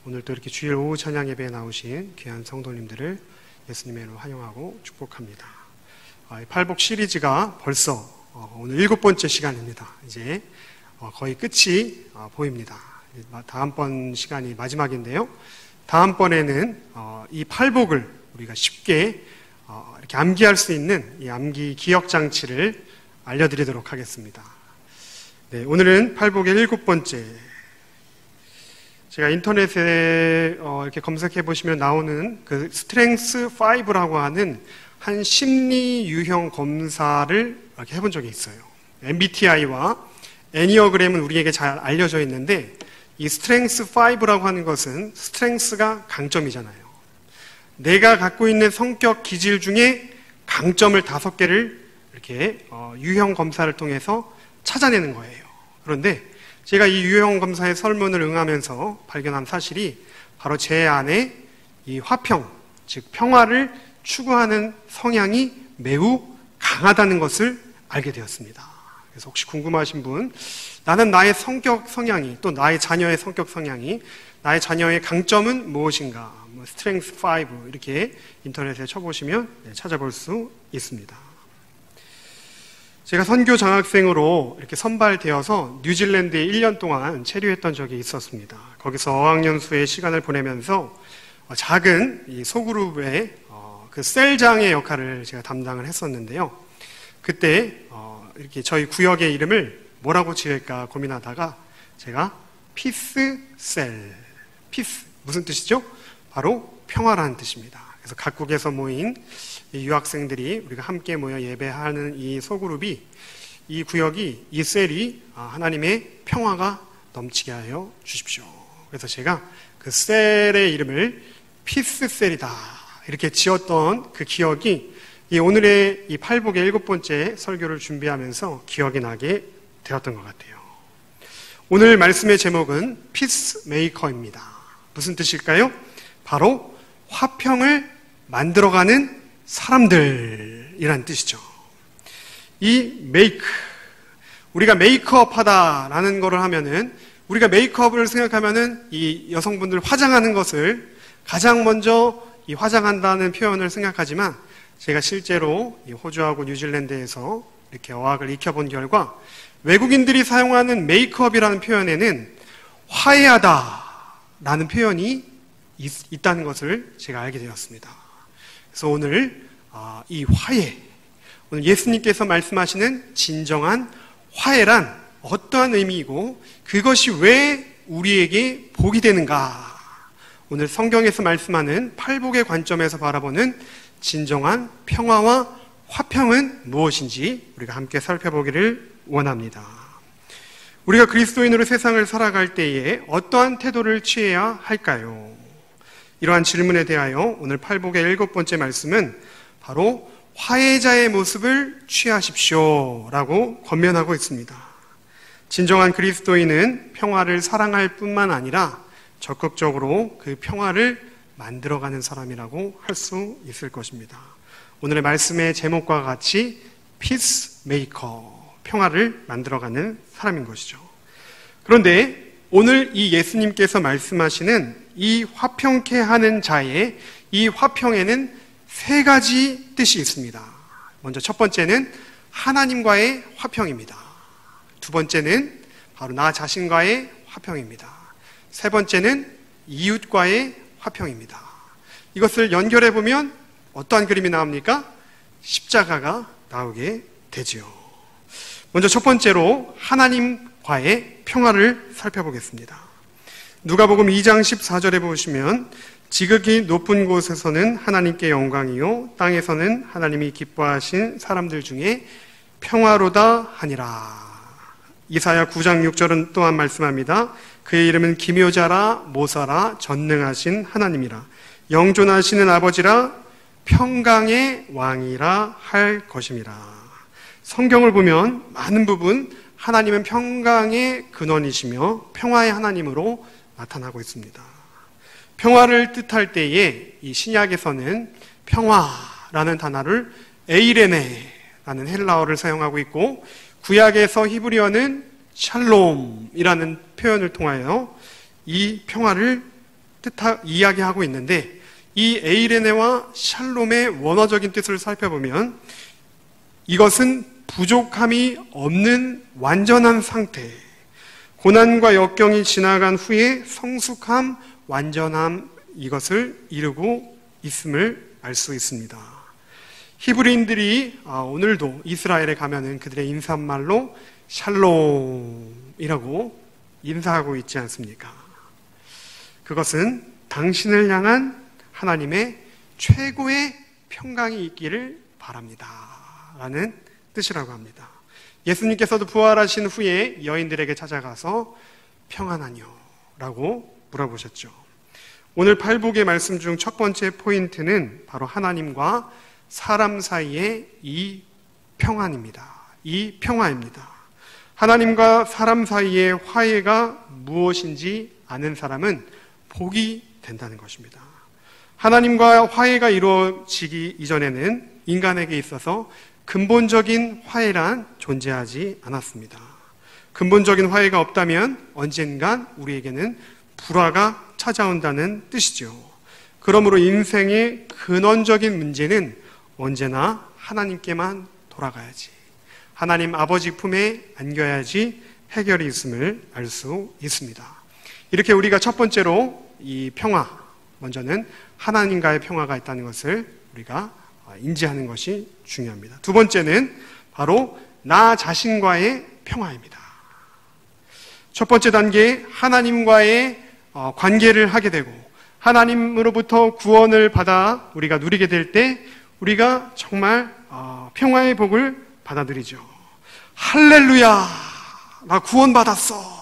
오늘도 이렇게 주일 오후 찬양 예배에 나오신 귀한 성도님들을 예수님의 이름으로 환영하고 축복합니다. 팔복 시리즈가 벌써 오늘 7번째 시간입니다. 이제 거의 끝이 보입니다. 다음번 시간이 마지막인데요. 다음번에는 이 팔복을 우리가 쉽게 이렇게 암기할 수 있는 이 암기 기억 장치를 알려드리도록 하겠습니다. 네, 오늘은 팔복의 7번째. 제가 인터넷에 이렇게 검색해 보시면 나오는 그 스트렝스 5라고 하는 한 심리 유형 검사를 이렇게 해본 적이 있어요. MBTI와 애니어그램은 우리에게 잘 알려져 있는데 이 스트렝스 5라고 하는 것은 스트렝스가 강점이잖아요. 내가 갖고 있는 성격 기질 중에 강점을 5개를 이렇게 유형 검사를 통해서 찾아내는 거예요. 그런데 제가 이 유형 검사의 설문을 응하면서 발견한 사실이 바로 제 안에 이 화평, 즉 평화를 추구하는 성향이 매우 강하다는 것을 알게 되었습니다. 그래서 혹시 궁금하신 분, 나는 나의 성격 성향이, 또 나의 자녀의 성격 성향이, 나의 자녀의 강점은 무엇인가, 스트렝스 5 이렇게 인터넷에 쳐보시면 찾아볼 수 있습니다. 제가 선교 장학생으로 이렇게 선발되어서 뉴질랜드에 1년 동안 체류했던 적이 있었습니다. 거기서 어학연수의 시간을 보내면서 작은 이 소그룹의 그 셀장의 역할을 제가 담당을 했었는데요. 그때 이렇게 저희 구역의 이름을 뭐라고 지을까 고민하다가 제가 피스셀, 피스 무슨 뜻이죠? 바로 평화라는 뜻입니다. 그래서 각국에서 모인 이 유학생들이 우리가 함께 모여 예배하는 이 소그룹이, 이 구역이, 이 셀이 하나님의 평화가 넘치게 하여 주십시오. 그래서 제가 그 셀의 이름을 피스셀이다 이렇게 지었던 그 기억이 이 오늘의 이 팔복의 7번째 설교를 준비하면서 기억이 나게 되었던 것 같아요. 오늘 말씀의 제목은 피스메이커입니다. 무슨 뜻일까요? 바로 화평을 만들어가는 사람들이란 뜻이죠. 이 메이크, 우리가 메이크업 하다라는 거를 하면은, 우리가 메이크업을 생각하면은 이 여성분들 화장하는 것을 가장 먼저 이 화장한다는 표현을 생각하지만, 제가 실제로 이 호주하고 뉴질랜드에서 이렇게 어학을 익혀본 결과 외국인들이 사용하는 메이크업이라는 표현에는 화해하다라는 표현이 있다는 것을 제가 알게 되었습니다. 그래서 오늘 이 화해, 오늘 예수님께서 말씀하시는 진정한 화해란 어떠한 의미이고 그것이 왜 우리에게 복이 되는가, 오늘 성경에서 말씀하는 팔복의 관점에서 바라보는 진정한 평화와 화평은 무엇인지 우리가 함께 살펴보기를 원합니다. 우리가 그리스도인으로 세상을 살아갈 때에 어떠한 태도를 취해야 할까요? 이러한 질문에 대하여 오늘 팔복의 7번째 말씀은 바로 화해자의 모습을 취하십시오 라고 권면하고 있습니다. 진정한 그리스도인은 평화를 사랑할 뿐만 아니라 적극적으로 그 평화를 만들어가는 사람이라고 할 수 있을 것입니다. 오늘의 말씀의 제목과 같이 피스메이커, 평화를 만들어가는 사람인 것이죠. 그런데 오늘 이 예수님께서 말씀하시는 이 화평케 하는 자의 이 화평에는 3가지 뜻이 있습니다. 먼저 첫 번째는 하나님과의 화평입니다. 두 번째는 바로 나 자신과의 화평입니다. 세 번째는 이웃과의 화평입니다. 이것을 연결해 보면 어떠한 그림이 나옵니까? 십자가가 나오게 되지요. 먼저 첫 번째로 하나님과의 평화를 살펴보겠습니다. 누가복음 2장 14절에 보시면 지극히 높은 곳에서는 하나님께 영광이요 땅에서는 하나님이 기뻐하신 사람들 중에 평화로다 하니라. 이사야 9장 6절은 또한 말씀합니다. 그의 이름은 기묘자라 모사라 전능하신 하나님이라 영존하시는 아버지라 평강의 왕이라 할 것임이라. 성경을 보면 많은 부분 하나님은 평강의 근원이시며 평화의 하나님으로 나타나고 있습니다. 평화를 뜻할 때에 이 신약에서는 평화라는 단어를 에이레네라는 헬라어를 사용하고 있고, 구약에서 히브리어는 샬롬이라는 표현을 통하여 이 평화를 이야기하고 있는데, 이 에이레네와 샬롬의 원어적인 뜻을 살펴보면 이것은 부족함이 없는 완전한 상태, 고난과 역경이 지나간 후에 성숙함, 완전함, 이것을 이루고 있음을 알 수 있습니다. 히브리인들이 오늘도 이스라엘에 가면은 그들의 인사말로 샬롬이라고 인사하고 있지 않습니까? 그것은 당신을 향한 하나님의 최고의 평강이 있기를 바랍니다 라는 뜻이라고 합니다. 예수님께서도 부활하신 후에 여인들에게 찾아가서 평안하뇨 라고 물어보셨죠. 오늘 팔복의 말씀 중 첫 번째 포인트는 바로 하나님과 사람 사이의 이 평안입니다. 이 평화입니다. 하나님과 사람 사이의 화해가 무엇인지 아는 사람은 복이 된다는 것입니다. 하나님과 화해가 이루어지기 이전에는 인간에게 있어서 근본적인 화해란 존재하지 않았습니다. 근본적인 화해가 없다면 언젠간 우리에게는 불화가 찾아온다는 뜻이죠. 그러므로 인생의 근원적인 문제는 언제나 하나님께만 돌아가야지, 하나님 아버지 품에 안겨야지 해결이 있음을 알 수 있습니다. 이렇게 우리가 첫 번째로 이 평화, 먼저는 하나님과의 평화가 있다는 것을 우리가 인지하는 것이 중요합니다. 두 번째는 바로 나 자신과의 평화입니다. 첫 번째 단계, 하나님과의 관계를 하게 되고 하나님으로부터 구원을 받아 우리가 누리게 될 때 우리가 정말 평화의 복을 받아들이죠. 할렐루야, 나 구원받았어.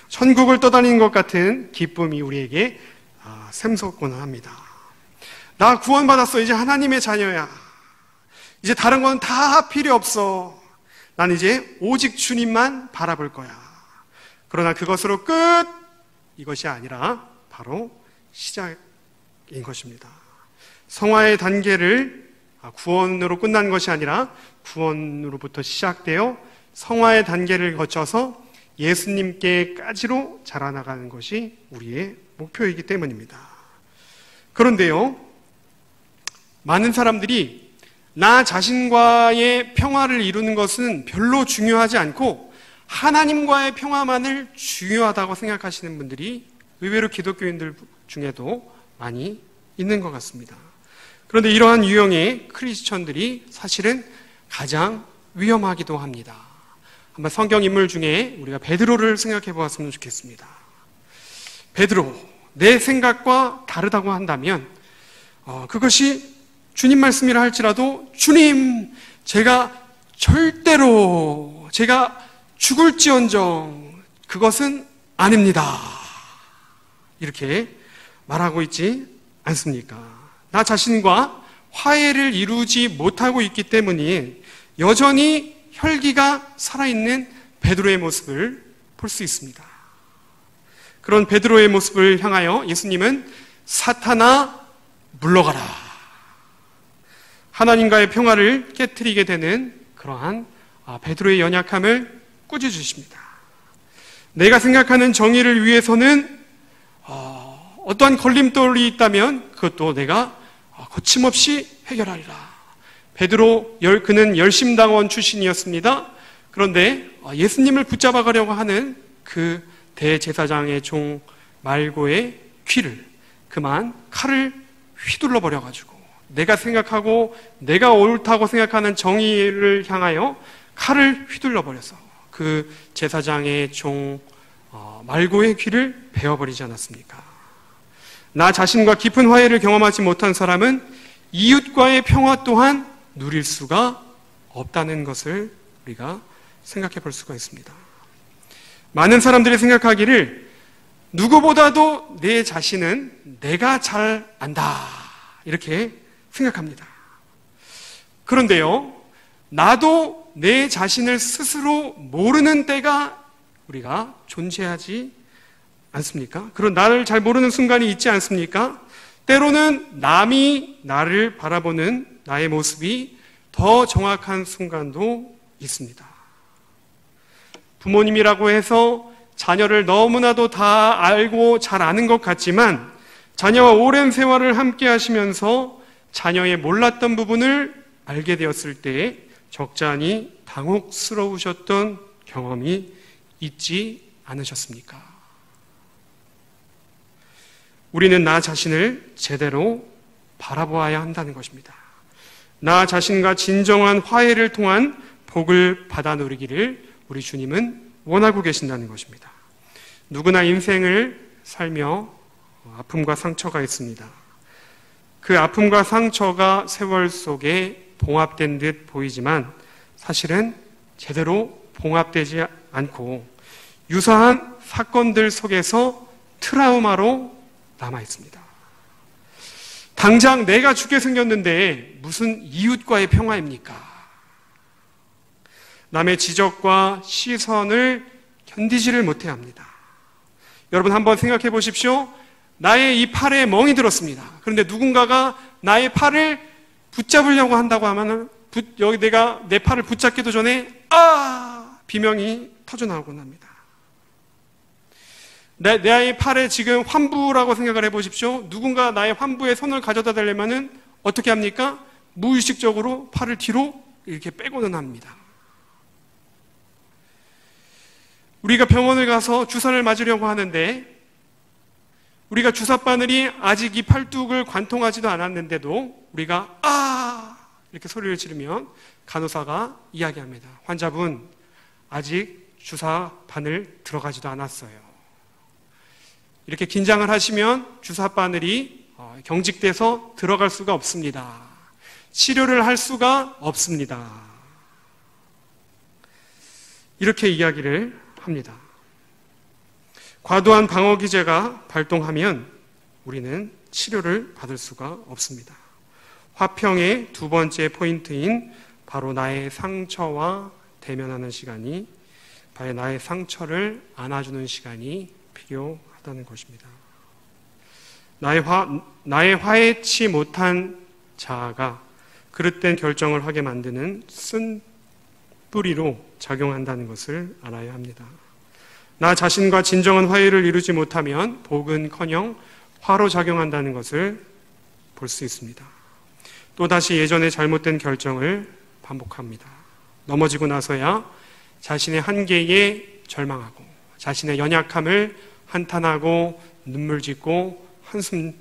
천국을 떠다니는 것 같은 기쁨이 우리에게 샘솟곤 합니다. 나 구원받았어. 이제 하나님의 자녀야. 이제 다른 건 다 필요 없어. 난 이제 오직 주님만 바라볼 거야. 그러나 그것으로 끝! 이것이 아니라 바로 시작인 것입니다. 성화의 단계를 구원으로 끝난 것이 아니라 구원으로부터 시작되어 성화의 단계를 거쳐서 예수님께까지로 자라나가는 것이 우리의 목표이기 때문입니다. 그런데요, 많은 사람들이 나 자신과의 평화를 이루는 것은 별로 중요하지 않고 하나님과의 평화만을 중요하다고 생각하시는 분들이 의외로 기독교인들 중에도 많이 있는 것 같습니다. 그런데 이러한 유형의 크리스천들이 사실은 가장 위험하기도 합니다. 한번 성경 인물 중에 우리가 베드로를 생각해 보았으면 좋겠습니다. 베드로, 내 생각과 다르다고 한다면 그것이 주님 말씀이라 할지라도 주님, 제가 절대로 제가 죽을지언정 그것은 아닙니다. 이렇게 말하고 있지 않습니까? 나 자신과 화해를 이루지 못하고 있기 때문에 여전히 혈기가 살아있는 베드로의 모습을 볼 수 있습니다. 그런 베드로의 모습을 향하여 예수님은 사탄아 물러가라, 하나님과의 평화를 깨트리게 되는 그러한 베드로의 연약함을 꾸짖으십니다. 내가 생각하는 정의를 위해서는 어떠한 걸림돌이 있다면 그것도 내가 거침없이 해결하리라. 베드로, 그는 열심당원 출신이었습니다. 그런데 예수님을 붙잡아 가려고 하는 그 대제사장의 종 말고의 귀를 그만 칼을 휘둘러 버려가지고 내가 생각하고 내가 옳다고 생각하는 정의를 향하여 칼을 휘둘러 버려서 그 제사장의 종 말고의 귀를 베어버리지 않았습니까? 나 자신과 깊은 화해를 경험하지 못한 사람은 이웃과의 평화 또한 누릴 수가 없다는 것을 우리가 생각해 볼 수가 있습니다. 많은 사람들이 생각하기를 누구보다도 내 자신은 내가 잘 안다, 이렇게 생각합니다. 그런데요, 나도 내 자신을 스스로 모르는 때가 우리가 존재하지 않습니까? 그런 나를 잘 모르는 순간이 있지 않습니까? 때로는 남이 나를 바라보는 나의 모습이 더 정확한 순간도 있습니다. 부모님이라고 해서 자녀를 너무나도 다 알고 잘 아는 것 같지만 자녀와 오랜 세월을 함께 하시면서 자녀의 몰랐던 부분을 알게 되었을 때 적잖이 당혹스러우셨던 경험이 있지 않으셨습니까? 우리는 나 자신을 제대로 바라보아야 한다는 것입니다. 나 자신과 진정한 화해를 통한 복을 받아 누리기를 우리 주님은 원하고 계신다는 것입니다. 누구나 인생을 살며 아픔과 상처가 있습니다. 그 아픔과 상처가 세월 속에 봉합된 듯 보이지만 사실은 제대로 봉합되지 않고 유사한 사건들 속에서 트라우마로 남아 있습니다. 당장 내가 죽게 생겼는데 무슨 이웃과의 평화입니까? 남의 지적과 시선을 견디지를 못해 합니다. 여러분 한번 생각해 보십시오. 나의 이 팔에 멍이 들었습니다. 그런데 누군가가 나의 팔을 붙잡으려고 한다고 하면 여기 내가 내 팔을 붙잡기도 전에 비명이 터져나오곤 합니다. 나의 팔에 지금 환부라고 생각을 해보십시오. 누군가 나의 환부에 손을 가져다 대려면 어떻게 합니까? 무의식적으로 팔을 뒤로 이렇게 빼고는 합니다. 우리가 병원을 가서 주사를 맞으려고 하는데 우리가 주사바늘이 아직 이 팔뚝을 관통하지도 않았는데도 우리가 이렇게 소리를 지르면 간호사가 이야기합니다. 환자분 아직 주사 바늘 들어가지도 않았어요. 이렇게 긴장을 하시면 주사 바늘이 경직돼서 들어갈 수가 없습니다. 치료를 할 수가 없습니다. 이렇게 이야기를 합니다. 과도한 방어 기제가 발동하면 우리는 치료를 받을 수가 없습니다. 화평의 두 번째 포인트인 바로 나의 상처와 대면하는 시간이, 바로 나의 상처를 안아주는 시간이 필요하다는 것입니다. 나의 화해치 못한 자아가 그릇된 결정을 하게 만드는 쓴 뿌리로 작용한다는 것을 알아야 합니다. 나 자신과 진정한 화해를 이루지 못하면 복은커녕 화로 작용한다는 것을 볼 수 있습니다. 또다시 예전의 잘못된 결정을 반복합니다. 넘어지고 나서야 자신의 한계에 절망하고 자신의 연약함을 한탄하고 눈물 짓고 한숨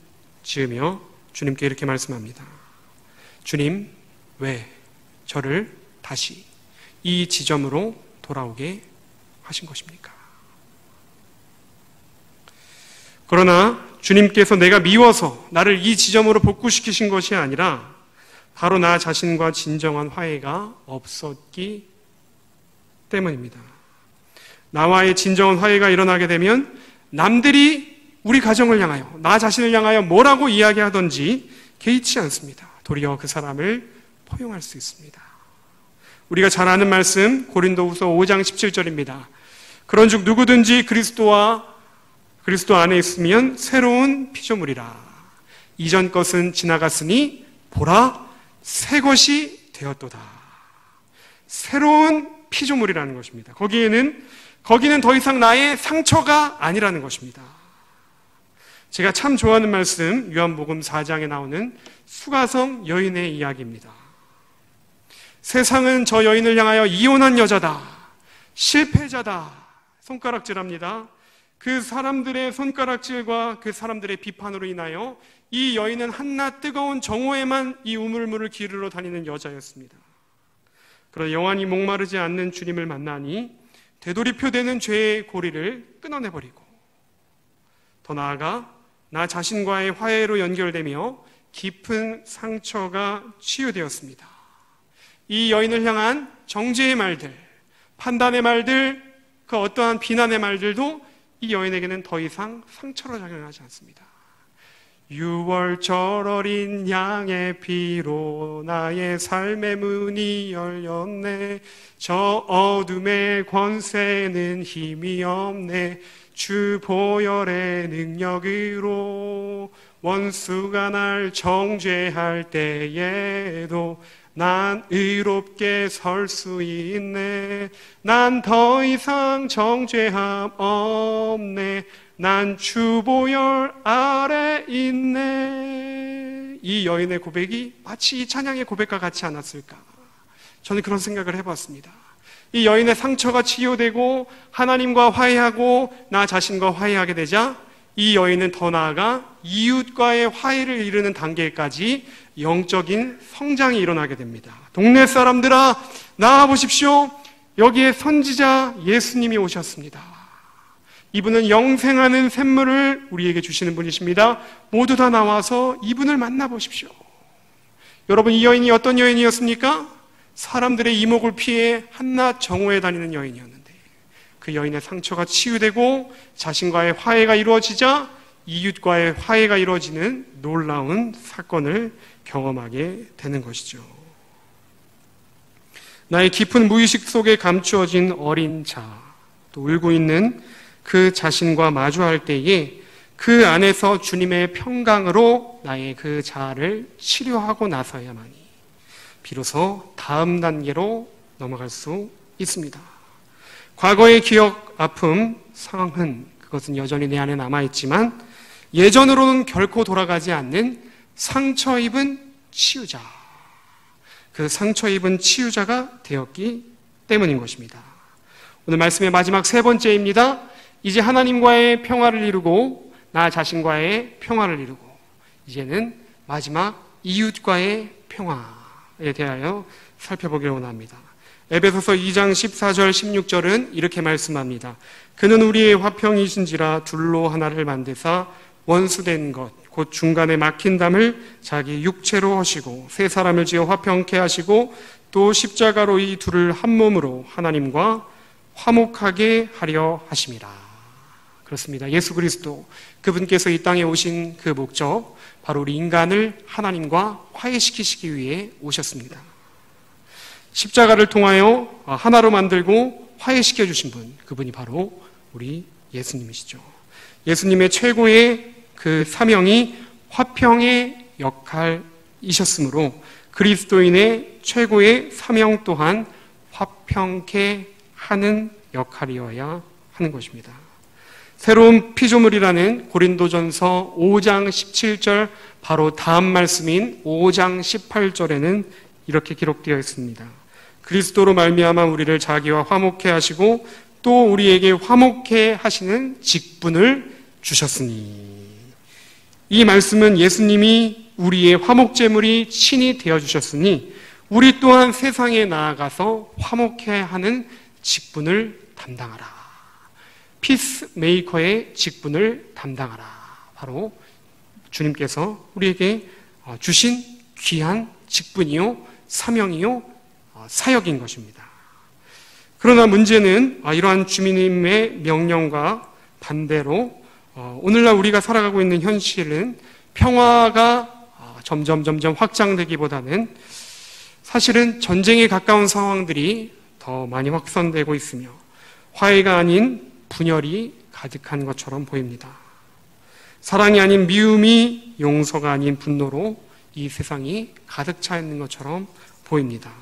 지으며 주님께 이렇게 말씀합니다. 주님, 왜 저를 다시 이 지점으로 돌아오게 하신 것입니까? 그러나 주님께서 내가 미워서 나를 이 지점으로 복구시키신 것이 아니라 바로 나 자신과 진정한 화해가 없었기 때문입니다. 나와의 진정한 화해가 일어나게 되면 남들이 우리 가정을 향하여, 나 자신을 향하여 뭐라고 이야기하든지 개의치 않습니다. 도리어 그 사람을 포용할 수 있습니다. 우리가 잘 아는 말씀 고린도후서 5장 17절입니다. 그런즉 누구든지 그리스도 안에 있으면 새로운 피조물이라. 이전 것은 지나갔으니 보라 새 것이 되었도다. 새로운 피조물이라는 것입니다. 거기는 더 이상 나의 상처가 아니라는 것입니다. 제가 참 좋아하는 말씀 요한복음 4장에 나오는 수가성 여인의 이야기입니다. 세상은 저 여인을 향하여 이혼한 여자다, 실패자다 손가락질합니다. 그 사람들의 손가락질과 그 사람들의 비판으로 인하여 이 여인은 한낮 뜨거운 정오에만 이 우물물을 기르러 다니는 여자였습니다. 그러나 영원히 목마르지 않는 주님을 만나니 되돌이표되는 죄의 고리를 끊어내버리고 더 나아가 나 자신과의 화해로 연결되며 깊은 상처가 치유되었습니다. 이 여인을 향한 정죄의 말들, 판단의 말들, 그 어떠한 비난의 말들도 이 여인에게는 더 이상 상처로 작용하지 않습니다. 6월절 어린 양의 피로 나의 삶의 문이 열렸네. 저 어둠의 권세는 힘이 없네. 주 보혈의 능력으로 원수가 날 정죄할 때에도 난 의롭게 설 수 있네. 난 더 이상 정죄함 없네. 난 주 보혈 아래 있네. 이 여인의 고백이 마치 이 찬양의 고백과 같지 않았을까? 저는 그런 생각을 해봤습니다. 이 여인의 상처가 치유되고 하나님과 화해하고 나 자신과 화해하게 되자 이 여인은 더 나아가 이웃과의 화해를 이루는 단계까지 영적인 성장이 일어나게 됩니다. 동네 사람들아, 나와보십시오. 여기에 선지자 예수님이 오셨습니다. 이분은 영생하는 샘물을 우리에게 주시는 분이십니다. 모두 다 나와서 이분을 만나보십시오. 여러분, 이 여인이 어떤 여인이었습니까? 사람들의 이목을 피해 한낮 정오에 다니는 여인이었는데 그 여인의 상처가 치유되고 자신과의 화해가 이루어지자 이웃과의 화해가 이루어지는 놀라운 사건을 경험하게 되는 것이죠. 나의 깊은 무의식 속에 감추어진 어린 자, 또 울고 있는 그 자신과 마주할 때에 그 안에서 주님의 평강으로 나의 그 자아를 치료하고 나서야만이 비로소 다음 단계로 넘어갈 수 있습니다. 과거의 기억, 아픔, 상흔, 그것은 여전히 내 안에 남아있지만 예전으로는 결코 돌아가지 않는 상처 입은 치유자, 그 상처 입은 치유자가 되었기 때문인 것입니다. 오늘 말씀의 마지막 세 번째입니다. 이제 하나님과의 평화를 이루고 나 자신과의 평화를 이루고 이제는 마지막 이웃과의 평화에 대하여 살펴보기를 원합니다. 에베소서 2장 14절 16절은 이렇게 말씀합니다. 그는 우리의 화평이신지라 둘로 하나를 만드사 원수된 것 곧 중간에 막힌 담을 자기 육체로 하시고 세 사람을 지어 화평케 하시고 또 십자가로 이 둘을 한 몸으로 하나님과 화목하게 하려 하심이라. 그렇습니다. 예수 그리스도 그분께서 이 땅에 오신 그 목적, 바로 우리 인간을 하나님과 화해시키시기 위해 오셨습니다. 십자가를 통하여 하나로 만들고 화해시켜 주신 분, 그분이 바로 우리 예수님이시죠. 예수님의 최고의 그 사명이 화평의 역할이셨으므로 그리스도인의 최고의 사명 또한 화평케 하는 역할이어야 하는 것입니다. 새로운 피조물이라는 고린도전서 5장 17절 바로 다음 말씀인 5장 18절에는 이렇게 기록되어 있습니다. 그리스도로 말미암아 우리를 자기와 화목케 하시고 또 우리에게 화목케 하시는 직분을 주셨으니. 이 말씀은 예수님이 우리의 화목제물이 친히 되어주셨으니 우리 또한 세상에 나아가서 화목케 하는 직분을 담당하라. 피스메이커의 직분을 담당하라. 바로 주님께서 우리에게 주신 귀한 직분이요, 사명이요, 사역인 것입니다. 그러나 문제는 이러한 주님의 명령과 반대로 오늘날 우리가 살아가고 있는 현실은 평화가 점점 확장되기보다는 사실은 전쟁에 가까운 상황들이 더 많이 확산되고 있으며 화해가 아닌 분열이 가득한 것처럼 보입니다. 사랑이 아닌 미움이, 용서가 아닌 분노로 이 세상이 가득 차 있는 것처럼 보입니다.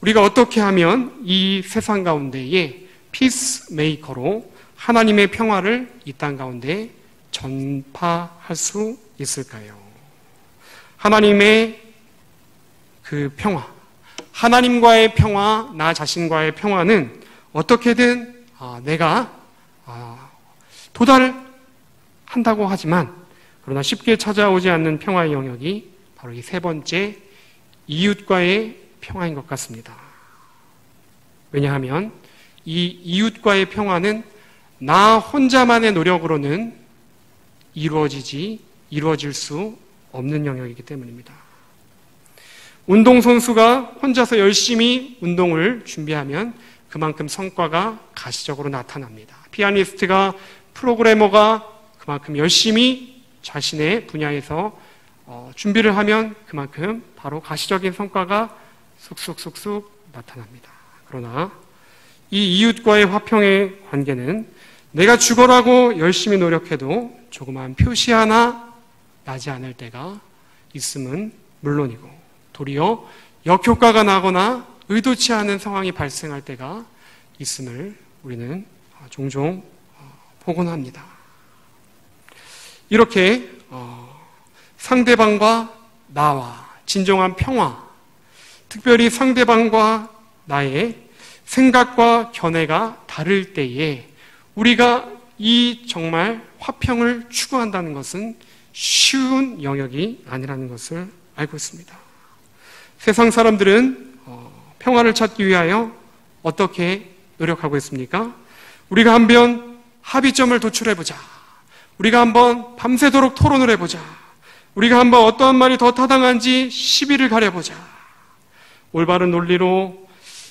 우리가 어떻게 하면 이 세상 가운데에 피스메이커로 하나님의 평화를 이 땅 가운데 전파할 수 있을까요? 하나님의 그 평화, 하나님과의 평화, 나 자신과의 평화는 어떻게든 내가 도달한다고 하지만 그러나 쉽게 찾아오지 않는 평화의 영역이 바로 이 세 번째 이웃과의 평화인 것 같습니다. 왜냐하면 이 이웃과의 평화는 나 혼자만의 노력으로는 이루어질 수 없는 영역이기 때문입니다. 운동선수가 혼자서 열심히 운동을 준비하면 그만큼 성과가 가시적으로 나타납니다. 피아니스트가, 프로그래머가 그만큼 열심히 자신의 분야에서 준비를 하면 그만큼 바로 가시적인 성과가 쑥쑥 나타납니다. 그러나 이 이웃과의 화평의 관계는 내가 죽어라고 열심히 노력해도 조그마한 표시 하나 나지 않을 때가 있음은 물론이고 도리어 역효과가 나거나 의도치 않은 상황이 발생할 때가 있음을 우리는 종종 보곤 합니다. 이렇게 상대방과 나와 진정한 평화, 특별히 상대방과 나의 생각과 견해가 다를 때에 우리가 이 정말 화평을 추구한다는 것은 쉬운 영역이 아니라는 것을 알고 있습니다. 세상 사람들은 평화를 찾기 위하여 어떻게 노력하고 있습니까? 우리가 한번 합의점을 도출해보자. 우리가 한번 밤새도록 토론을 해보자. 우리가 한번 어떠한 말이 더 타당한지 시비를 가려보자. 올바른 논리로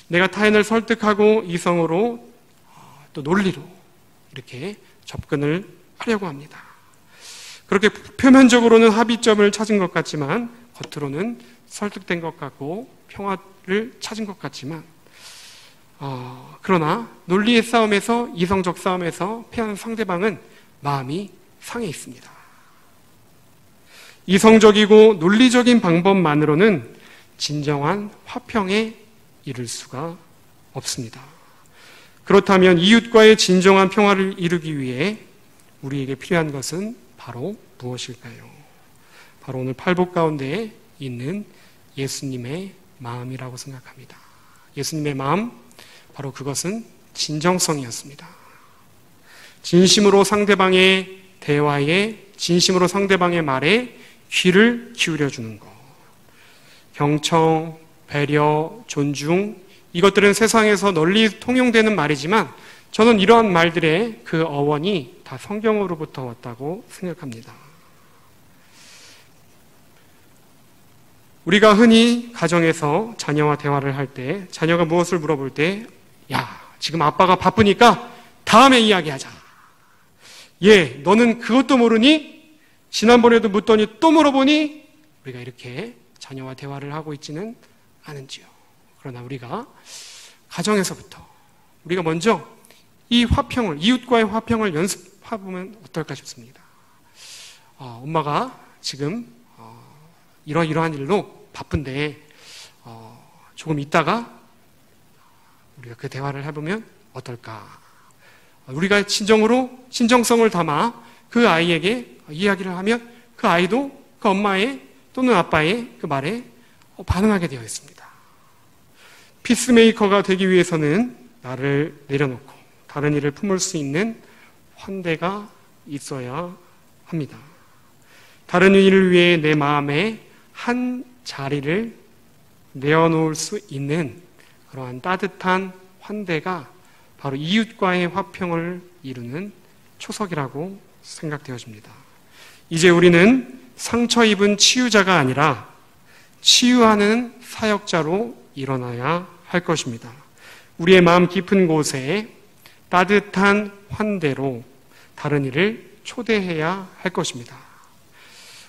내가 타인을 설득하고 이성으로 또 논리로 이렇게 접근을 하려고 합니다. 그렇게 표면적으로는 합의점을 찾은 것 같지만 겉으로는 설득된 것 같고 평화를 찾은 것 같지만 그러나 논리의 싸움에서, 이성적 싸움에서 패하는 상대방은 마음이 상해 있습니다. 이성적이고 논리적인 방법만으로는 진정한 화평에 이를 수가 없습니다. 그렇다면 이웃과의 진정한 평화를 이루기 위해 우리에게 필요한 것은 바로 무엇일까요? 바로 오늘 팔복 가운데 있는 예수님의 마음이라고 생각합니다. 예수님의 마음, 바로 그것은 진정성이었습니다. 진심으로 상대방의 대화에, 진심으로 상대방의 말에 귀를 기울여주는 것. 경청, 배려, 존중, 이것들은 세상에서 널리 통용되는 말이지만 저는 이러한 말들의 그 어원이 다 성경으로부터 왔다고 생각합니다. 우리가 흔히 가정에서 자녀와 대화를 할 때, 자녀가 무엇을 물어볼 때, 야, 지금 아빠가 바쁘니까 다음에 이야기하자. 예, 너는 그것도 모르니? 지난번에도 묻더니 또 물어보니? 우리가 이렇게 자녀와 대화를 하고 있지는 않은지요. 그러나 우리가 가정에서부터 우리가 먼저 이 화평을, 이웃과의 화평을 연습해보면 어떨까 싶습니다. 엄마가 지금 이러이러한 일로 바쁜데 조금 있다가 우리가 그 대화를 해보면 어떨까? 우리가 진정성을 담아 그 아이에게 이야기를 하면 그 아이도 그 엄마의 또는 아빠의 그 말에 반응하게 되어 있습니다. 피스메이커가 되기 위해서는 나를 내려놓고 다른 이를 품을 수 있는 환대가 있어야 합니다. 다른 이를 위해 내 마음에 한 자리를 내어놓을 수 있는 그러한 따뜻한 환대가 바로 이웃과의 화평을 이루는 초석이라고 생각되어집니다. 이제 우리는 상처 입은 치유자가 아니라 치유하는 사역자로 일어나야 할 것입니다. 우리의 마음 깊은 곳에 따뜻한 환대로 다른 이를 초대해야 할 것입니다.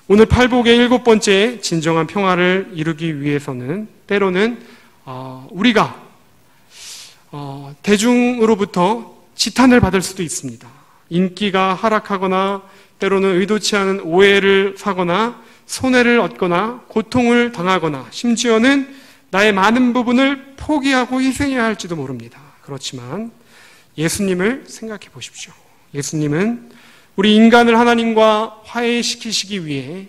오늘 팔복의 7번째 진정한 평화를 이루기 위해서는 때로는 우리가 대중으로부터 지탄을 받을 수도 있습니다. 인기가 하락하거나 때로는 의도치 않은 오해를 사거나 손해를 얻거나 고통을 당하거나 심지어는 나의 많은 부분을 포기하고 희생해야 할지도 모릅니다. 그렇지만 예수님을 생각해 보십시오. 예수님은 우리 인간을 하나님과 화해시키시기 위해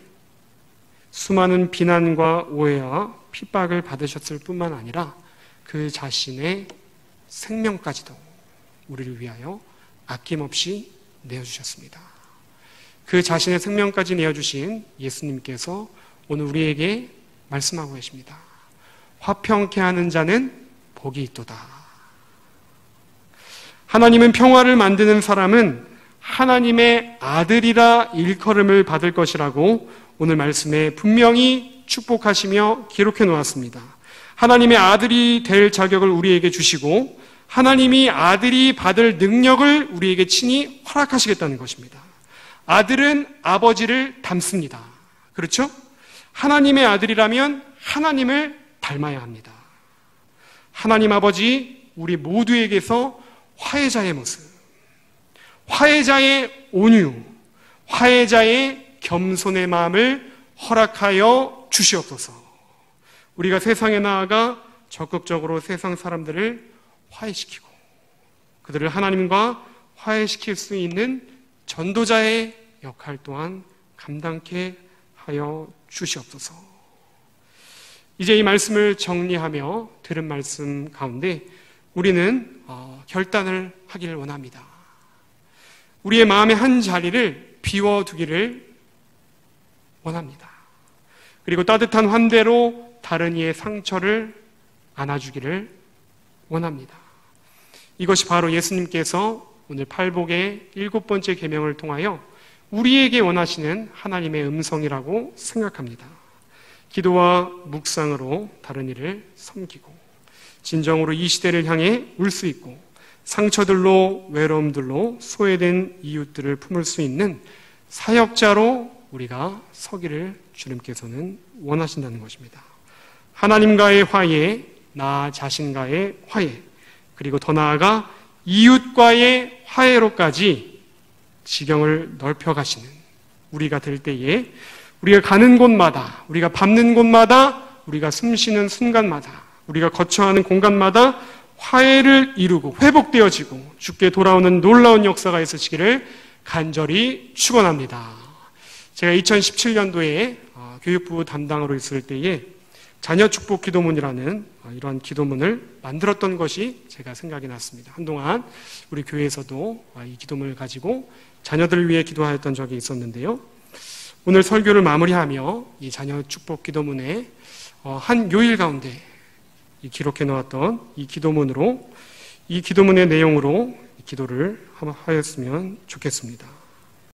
수많은 비난과 오해와 핍박을 받으셨을 뿐만 아니라 그 자신의 생명까지도 우리를 위하여 아낌없이 내어주셨습니다. 그 자신의 생명까지 내어주신 예수님께서 오늘 우리에게 말씀하고 계십니다. 화평케 하는 자는 복이 있도다. 하나님은 평화를 만드는 사람은 하나님의 아들이라 일컬음을 받을 것이라고 오늘 말씀에 분명히 축복하시며 기록해 놓았습니다. 하나님의 아들이 될 자격을 우리에게 주시고 하나님이 아들이 받을 능력을 우리에게 친히 허락하시겠다는 것입니다. 아들은 아버지를 닮습니다. 그렇죠? 하나님의 아들이라면 하나님을 닮아야 합니다. 하나님 아버지, 우리 모두에게서 화해자의 모습, 화해자의 온유, 화해자의 겸손의 마음을 허락하여 주시옵소서. 우리가 세상에 나아가 적극적으로 세상 사람들을 화해시키고 그들을 하나님과 화해시킬 수 있는 전도자의 역할 또한 감당케 하여 주시옵소서. 이제 이 말씀을 정리하며 들은 말씀 가운데 우리는 결단을 하기를 원합니다. 우리의 마음의 한 자리를 비워두기를 원합니다. 그리고 따뜻한 환대로 다른 이의 상처를 안아주기를 원합니다. 이것이 바로 예수님께서 오늘 팔복의 7번째 계명을 통하여 우리에게 원하시는 하나님의 음성이라고 생각합니다. 기도와 묵상으로 다른 이를 섬기고 진정으로 이 시대를 향해 울 수 있고 상처들로 외로움들로 소외된 이웃들을 품을 수 있는 사역자로 우리가 서기를 주님께서는 원하신다는 것입니다. 하나님과의 화해, 나 자신과의 화해, 그리고 더 나아가 이웃과의 화해로까지 지경을 넓혀가시는 우리가 될 때에 우리가 가는 곳마다, 우리가 밟는 곳마다, 우리가 숨쉬는 순간마다, 우리가 거쳐가는 공간마다 화해를 이루고 회복되어지고 주께 돌아오는 놀라운 역사가 있으시기를 간절히 축원합니다. 제가 2017년도에 교육부 담당으로 있을 때에 자녀 축복 기도문이라는 이러한 기도문을 만들었던 것이 제가 생각이 났습니다. 한동안 우리 교회에서도 이 기도문을 가지고 자녀들을 위해 기도하였던 적이 있었는데요. 오늘 설교를 마무리하며 이 자녀 축복 기도문에 한 요일 가운데 기록해 놓았던 이 기도문으로 이 기도문의 내용으로 기도를 하였으면 좋겠습니다.